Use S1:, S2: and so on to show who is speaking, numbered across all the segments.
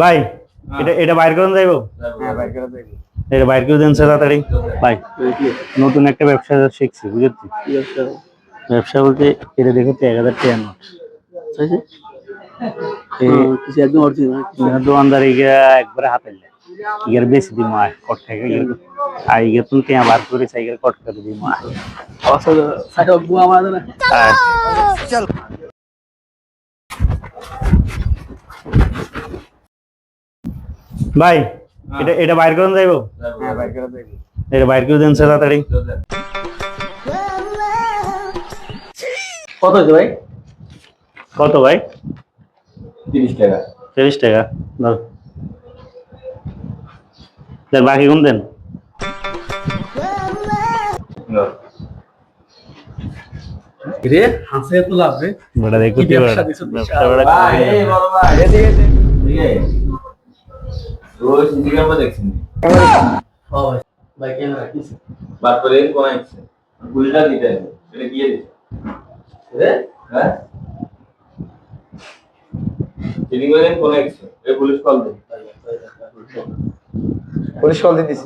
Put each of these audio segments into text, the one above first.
S1: ভাই এটা এটা বাইর করুন যাইবো।
S2: হ্যাঁ বাইর করে দেব।
S1: এটা বাইর করে দেন স্যার তাড়াতাড়ি। ভাই নতুন একটা ব্যবসা শিখছি বুঝেছি। ব্যবসা বলতে এটা দেখো 1000 টাকা নোট
S2: কিছু একদম অরিজিনাল
S1: দোকানদার ইগা একবারে হাতে ইগার বেশি দিন মায় কট থেকে আর ইগা তুমি টিয়া বার করে সাইকেল কট করে দিই মায়
S2: আসলে সাইকেল বুয়া মারা না চল
S1: ভাই এটা এটা বাইর করুন যাইবো।
S2: হ্যাঁ বাইর করে দেব।
S1: এটা বাইর করে দেন স্যার তাড়াতাড়ি।
S2: কত হইছে ভাই?
S1: কত ভাই?
S3: 30 টাকা।
S1: 30 টাকা দাও। স্যার বাকি কোন দেন?
S2: রে হাসে তো লাভ রে।
S1: বড় দেখো
S2: কি
S1: কি
S2: ব্যবসা
S1: বড়
S2: দিছো
S1: ব্যবসা বড়
S3: ভাই এই বড় ভাই
S2: এদিকে এদিকে।
S3: ঠিক আছে রোজ ইনস্টাগ্রামে দেখছেন
S2: ও ভাই ভাই ক্যামেরা কিস
S3: বাদ করে কোন আছে গুলিটা দিতে হবে এটা কি দিছে রে হ্যাঁ চিনি করে কোন আছে এই পুলিশ কল দে
S2: পুলিশ কল দিতেছি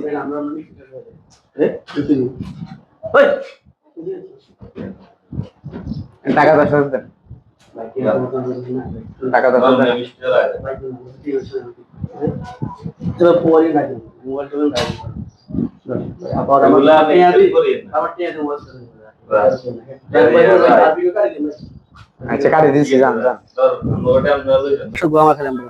S2: রে তুই ওই টাকা 10,000 দেন। টাকা 10,000 দেন। চলো পরে না মোবাইল টোবাইল না আবার
S3: এগুলা আমি হেল্প করি
S2: আবার টিয়া মোবাইল
S4: আচ্ছা কাটি দিছি জান জান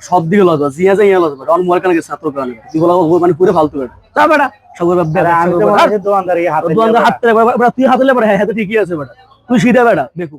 S2: সব দিকে লজ আছে Zia Zia lodge but on mobile কানে ছাত্র কানে দিগুলা মানে পুরো ফালতু বেটা তা বেটা সব বেটা
S1: আমি তো মানে দোকানদার ইয়া হাতে
S2: দোকানদার হাত বেটা তুই হাতে লে হ্যাঁ ঠিকই আছে বেটা তুই সিধা বেটা দেখো